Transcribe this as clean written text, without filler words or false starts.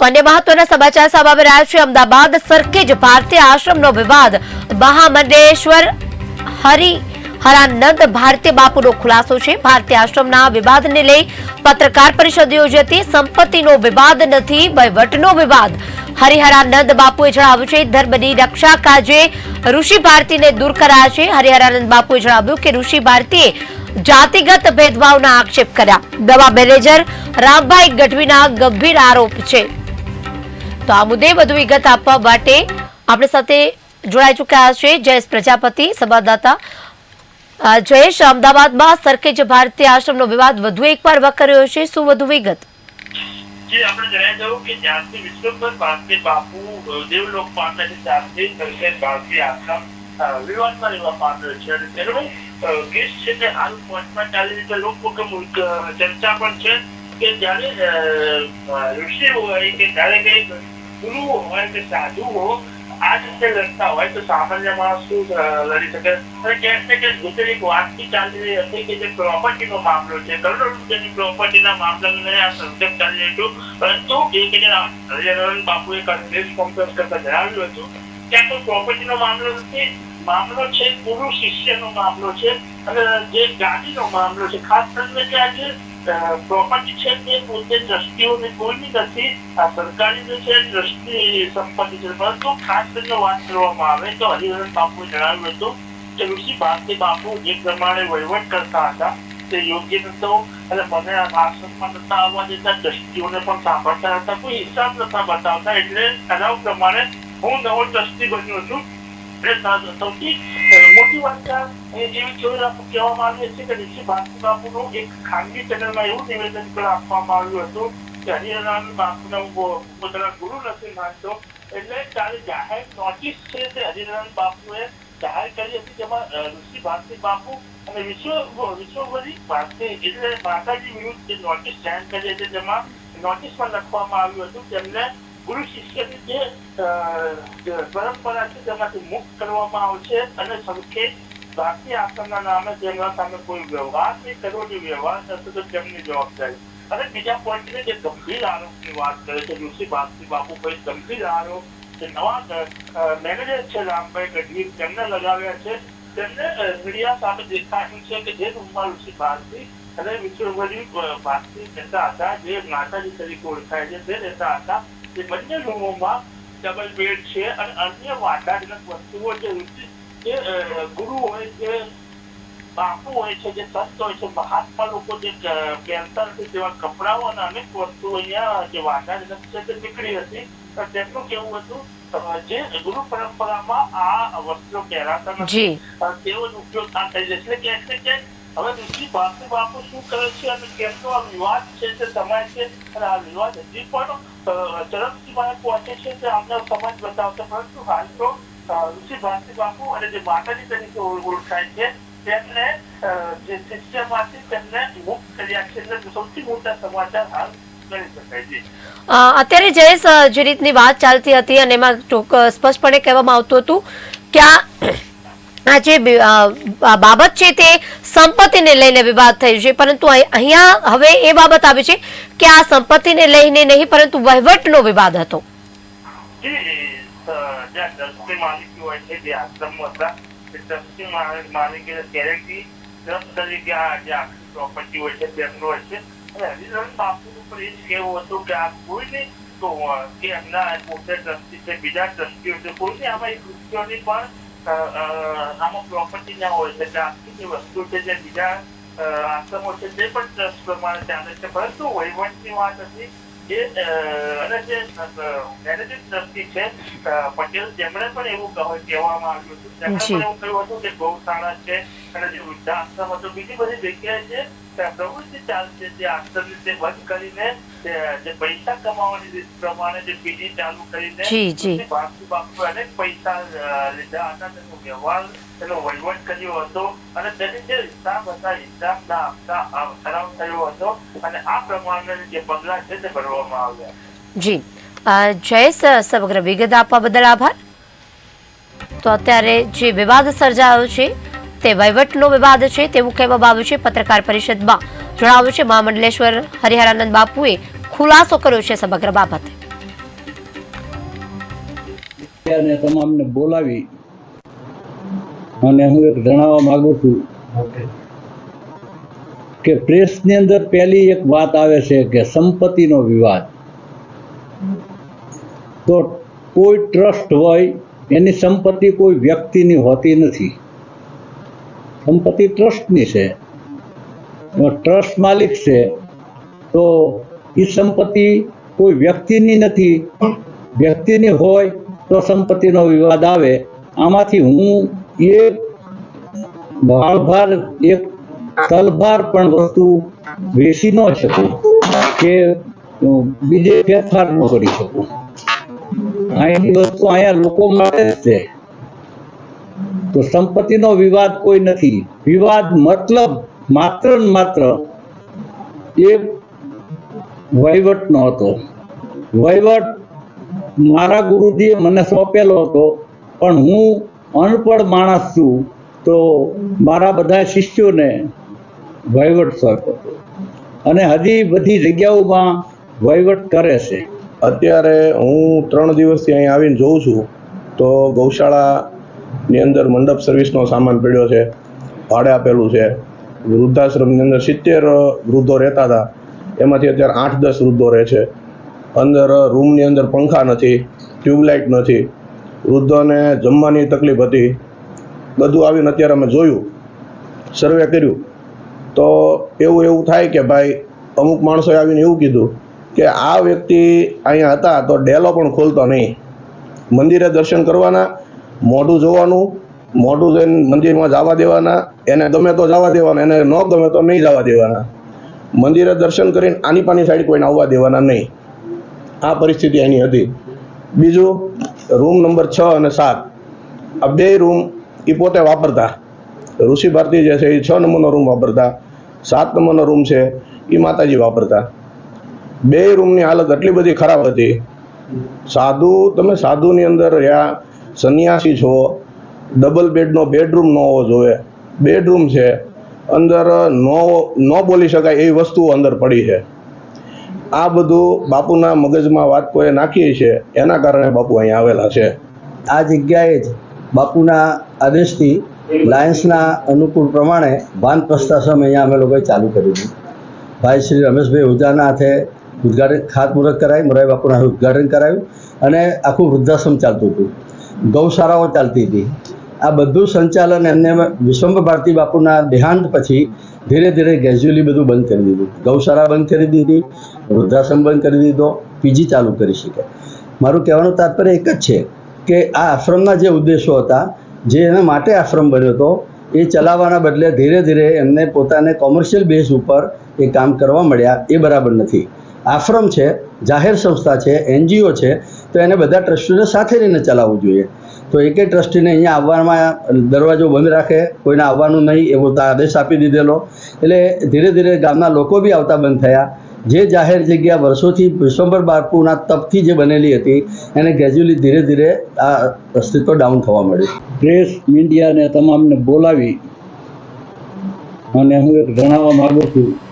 તો અન્ય મહત્વના સમાચાર સામે આવી રહ્યા છે। અમદાવાદ સરખેજ ભારતીય આશ્રમનો વિવાદ, મહામંડલેશ્વર હરિહરાનંદ ભારતીય બાપુનો ખુલાસો છે। ભારતીય આશ્રમના વિવાદને લઈ પત્રકાર પરિષદ યોજી હતી। સંપત્તિનો વિવાદ નથી, વહીવટનો વિવાદ। હરિહરાનંદ બાપુએ જણાવ્યું છે, ધર્મની રક્ષા કાજે ઋષિ ભારતીને દૂર કરાયા છે। હરિહરાનંદ બાપુએ જણાવ્યું કે ઋષિ ભારતીએ જાતિગત ભેદભાવના આક્ષેપ કર્યા। દવા મેનેજર રામભાઈ ગઢવીના ગંભીર આરોપ છે। તો આ મુદ્દે વધુ વિગત આપવા માટે આપણી સાથે જોડાઈ ચૂક્યા છે જયેશ પ્રજાપતિ, સંવાદદાતા। જયેશ, અમદાવાદમાં સરખેજ ભારતીય આશ્રમનો વિવાદ વધુ એકવાર વકર્યો છે, શું વધુ વિગત? જે આપણે જણાવી દઉં કે જ્યારથી વિશ્વભર ભારતીય બાપુ દેવલોક પામ્યા છે ત્યારથી સરખેજ ભારતીય આશ્રમ વિવાદમાં રહેવા પામ્યો છે। અને તેનો કેસ છે તે હાલ કોર્ટમાં ચાલી રહી છે। લોકમુખ ચર્ચા પણ છે કે જ્યારે ઋષિ હોય કે જ્યારે કઈ ગુરુ હોય કે સાધુ હો આ રીતે લડતા હોય તો સામાન્ય માણસ શું લડી શકે? અને ક્યાંક ને ક્યાંક ગુજરાત એક વાતથી ચાલી રહી હતી કે જે પ્રોપર્ટીનો મામલો છે, કરોડો રૂપિયાની પ્રોપર્ટીના મામલાને આ સંદર્ભ ચાલી રહ્યું હતું। પરંતુ હરિહરાનંદ બાપુએ પ્રેસ કોન્ફરન્સ કરતા જણાવ્યું હતું કે આ કોઈ પ્રોપર્ટીનો મામલો નથી, મામલો છે ગુરુ શિષ્યનો મામલો છે અને જે ગાડીનો મામલો છે। ખાસ કરીને કે આજે પ્રોપર્ટી છે તે પોતે ટ્રસ્ટીઓની કોઈની નથી, આ સરકારી જે છે ટ્રસ્ટી સંપત્તિ છે। પરંતુ ખાસ કરીને વાત કરવામાં આવે તો હરિહરાનંદ બાપુએ જણાવ્યું હતું કે ઋષિ ભારતી બાપુ જે પ્રમાણે વહીવટ કરતા હતા તે યોગ્ય નતો અને મને આશ્રમમાં નતા આવવા દેતા, ટ્રસ્ટીઓને પણ સાંભળતા હતા, કોઈ હિસાબ નતા બતાવતા। એટલે ઠરાવ પ્રમાણે હું નવો ટ્રસ્ટી બન્યો છું। સૌથી મોટી વાત એવી કહેવામાં આવી છે કે ઋષિ ભારતી બાપુનું એક ખાનગી ચેનલમાં એવું નિવેદન પણ આપવામાં આવ્યું હતું કે હરિહરાનંદ બાપુના પોતાના ગુરુ નથી માનતો। એટલે તારી જાહેર નોટિસ છે તે હરિહરાનંદ બાપુએ જાહેર કરી હતી, જેમાં ઋષિ ભારતી બાપુ અને વિશ્વભરી ભારતી એટલે માતાજી વિરુદ્ધ જે નોટિસ જાહેર કરી હતી જેમાં નોટિસમાં લખવામાં આવ્યું હતું તેમને ગુરુ શિષ્યની જે પરંપરા છે તેમાંથી મુક્ત કરવામાં આવશે અને સરખેજ ભારતીય આશ્રમના નામે તેમના સામે કોઈ વ્યવહાર નહીં કરવો, જો વ્યવહાર થશે તો તેમની જવાબદારી। અને બીજા પોઈન્ટની જે ગંભીર આરોપની વાત કરે છે ઋષિ ભારતી બાપુ, કોઈ ગંભીર આરોપ જે નવા મેનેજર છે રામભાઈ ગઢવી તેમને લગાવ્યા છે। તેમને મીડિયા સામે દેખાડ્યું છે કે જે રૂમમાં ઋષિ ભારતી અને વિશ્વભરી ભારતી રહેતા હતા, જે માતાજી તરીકે ઓળખાય છે તે રહેતા હતા, તે બંને રૂમોમાં ડબલ બેડ છે અને અન્ય વાટાજનક વસ્તુઓ જે ગુરુ હોય, જે બાપુ હોય છે, જે સંત હોય છે, મહાત્મા લોકો જે પહેરતા નથી તેવા કપડાઓ અને અનેક વસ્તુઓ અહીંયા જે વાટાજનક છે તે નીકળી હતી। તેમનું કેવું હતું જે ગુરુ પરંપરામાં આ વસ્ત્રો પહેરાતા નથી તેવો ઉપયોગ આ કરી જશે। ક્યાંક ને ક્યાંક હવે ઋષિ ભારતી બાપુ શું કરે છે અને કેમનો આ વિવાદ છે તે સમાજ છે અને આ વિવાદ હજી પણ ચરમસીમાએ પહોંચે છે તે આપણા સમાજ બતાવશે। પરંતુ હાલ તો ઋષિ ભારતી બાપુ અને જે માતાજી તરીકે ઓળખાય છે તેમને જે શિષ્યમાંથી તેમને મુક્ત કર્યા છે। એટલે સૌથી મોટા સમાચાર હાલ કરી શકાય છે। અત્યારે જયેશ, જે રીતની વાત ચાલતી હતી અને એમાં સ્પષ્ટપણે કહેવામાં આવતું હતું કે આ જે બાબત છે તે સંપત્તિને લઈને વિવાદ થયો છે, પરંતુ અહીંયા હવે એ બાબત આવી છે કે આ સંપત્તિને લઈને નહીં પરંતુ વહીવટનો વિવાદ હતો। માલિકી હોય છે જે આશ્રમ હતા ટ્રસ્ટી માલિકી ગેરંટી ટ્રસ્ટ તરીકે આ જે આખી પ્રોપર્ટી હોય છે તેમનું હોય છે। અને હરિહરાનંદ બાપુનું પણ એ જ કહેવું હતું કે આ કોઈ નહીં તો કે એમના પોતે ટ્રસ્ટી છે, બીજા ટ્રસ્ટીઓ છે, કોઈને આમાં એક રૂપિયોની પણ આમાં પ્રોપર્ટી ના હોય છે। એટલે આખી જે વસ્તુ છે જે બીજા આશ્રમો છે તે પણ ટ્રસ્ટ પ્રમાણે ચાલે છે। પરંતુ વહીવટની વાત હતી અને જે મેનેજિંગ ટ્રસ્ટી છે પટેલ તેમણે પણ એવું કહેવામાં આવ્યું હતું, તેમણે પણ એવું કહ્યું હતું કે ગૌશાળા છે અને જે વૃદ્ધાશ્રમ હતો, બીજી બધી જગ્યાએ જે પ્રવૃત્તિ ચાલશે જે આશ્રમની તે બંધ કરીને જે પૈસા કમાવાની રીત પ્રમાણે જે પીજી ચાલુ કરીને ભારતી બાપુ અનેક પૈસા લીધા હતા, તેનો વ્યવહાર તેનો વહીવટ કર્યો હતો અને તેની જે હિસાબ હતા હિસાબ ના આપતા ઠરાવ થયો હતો અને આ પ્રમાણે જે પગલા છે તે ભરવામાં આવ્યા। જી જયેશ, સમગ્ર વિગત આપવા બદલ આભાર। તો અત્યારે જે વિવાદ સર્જાયો છે તે વહીવટનો વિવાદ છે તેવું કહેવામાં આવ્યું છે। પત્રકાર પરિષદમાં જણાવ્યું છે મહામંડલેશ્વર હરિહરાનંદ બાપુએ ખુલાસો કર્યો છે સમગ્ર બાબતે। અને તમામને બોલાવી અને હું એક જણાવવા માંગુ છું કે પ્રેસની અંદર પહેલી એક વાત આવે છે કે સંપત્તિનો વિવાદ. તો કોઈ ટ્રસ્ટ હોય એની સંપત્તિ કોઈ વ્યક્તિની હોતી નથી. સંપત્તિ ટ્રસ્ટની છે. ટ્રસ્ટ માલિક છે તો એ સંપત્તિ કોઈ વ્યક્તિની નથી. વ્યક્તિની હોય તો સંપત્તિનો વિવાદ આવે. આમાંથી હું એક ભાળભાર એક તલભાર પણ વસ્તુ વેચી ન શકું કે બીજે ફેરફાર ન કરી શકું. અહીંની વસ્તુ અહીંયા લોકો માટે જ છે. તો સંપત્તિનો વિવાદ કોઈ નથી. વિવાદ મતલબ માત્ર ને માત્ર એ વહીવટનો હતો. વહીવટ મારા ગુરુજીએ મને સોંપેલો હતો, પણ હું અનપઢ માણસ છું તો મારા બધા શિષ્યોને વહીવટ સોંપ્યો હતો અને હજી બધી જગ્યાઓમાં વહીવટ કરે છે. અત્યારે હું 3 દિવસથી અહીં આવીને જોઉં છું તો ગૌશાળાની અંદર મંડપ સર્વિસનો સામાન પડ્યો છે, ભાડે આપેલું છે. વૃદ્ધાશ્રમની અંદર 70 વૃદ્ધો રહેતા હતા, એમાંથી અત્યારે 8-10 વૃદ્ધો રહે છે. અંદર રૂમની અંદર પંખા નથી, ટ્યુબલાઇટ નથી, વૃદ્ધોને જમવાની તકલીફ હતી. બધું આવીને અત્યારે અમે જોયું, સર્વે કર્યું તો એવું થાય કે ભાઈ અમુક માણસોએ આવીને એવું કીધું કે આ વ્યક્તિ અહીંયા હતા તો ડેલો પણ ખોલતો નહીં. મંદિરે દર્શન કરવાના, મોઢું જોવાનું, મોઢું જોઈને મંદિરમાં જવા દેવાના, એને ગમે તો જવા દેવાના, એને ન ગમે તો નહીં જવા દેવાના. મંદિરે દર્શન કરીને આની પાની સાઈડ કોઈને આવવા દેવાના નહીં. આ પરિસ્થિતિ એની હતી. બીજું, રૂમ નંબર 6 અને 7 આ 2 રૂમ એ પોતે વાપરતા. ઋષિ ભારતી જે છે એ 6 નંબરનો રૂમ વાપરતા, 7 નંબરનો રૂમ છે એ માતાજી વાપરતા. 2 રૂમની હાલત એટલી બધી ખરાબ હતી. તમે સાધુની અંદર રહ્યા, સંન્યાસી છો, ડબલ બેડનો બેડરૂમ ન હોવો જોઈએ. બેડરૂમ છે, અંદર ન બોલી શકાય એવી વસ્તુઓ અંદર પડી છે. આ બધું બાપુના મગજમાં વાત કોઈ નાખી છે, એના કારણે બાપુ અહીંયા આવેલા છે. આ જગ્યાએ જ બાપુના આદેશથી લાયન્સના અનુકૂળ પ્રમાણે વાનપ્રસ્થાશ્રમ અહીંયા અમે લોકોએ ચાલુ કર્યું હતું. ભાઈ શ્રી રમેશભાઈ ઓઝાના હાથે ઉદ્ઘાટન ખાતમુહૂર્ત કરાવી, મોરારી બાપુના ઉદ્ઘાટન કરાવ્યું અને આખું વૃદ્ધાશ્રમ ચાલતું હતું. ગૌશાળાઓ ચાલતી હતી. આ બધું સંચાલન એમને વિશ્વંભર ભારતી બાપુના દેહાંત પછી ધીરે ધીરે ગ્રેજ્યુઅલી બધું બંધ કરી દીધું. ગૌશાળા બંધ કરી દીધી, વૃદ્ધાશ્રમ બંધ કરી દીધો, પીજી ચાલુ કરી શકે. મારું કહેવાનું તાત્પર્ય એક જ છે કે આ આશ્રમના જે ઉદ્દેશો હતા, જે એના માટે આશ્રમ બન્યો હતો, એ ચલાવવાના બદલે ધીરે ધીરે એમને પોતાને કોમર્શિયલ બેઝ ઉપર એ કામ કરવા મળ્યા. એ બરાબર નથી. આશ્રમ છે, જાહેર સંસ્થા છે, NGO છે, તો એને બધા ટ્રસ્ટીને સાથે લઈને ચલાવવું જોઈએ. તો એકે ટ્રસ્ટીને અહીંયા આવવામાં દરવાજો બંધ રાખે, કોઈને આવવાનું નહીં એવો આદેશ આપી દીધેલો. એટલે ધીરે ધીરે ગામના લોકો બી આવતા બંધ થયા. જે જાહેર જગ્યા વર્ષોથી વિશ્વંભર બાપુના તપથી જે બનેલી હતી એને ગ્રેજ્યુઅલી ધીરે ધીરે આ અસ્તિત્વ ડાઉન થવા મળ્યું. પ્રેસ મીડિયાને તમામને બોલાવી અને હું એક જણાવવા માંગુ છું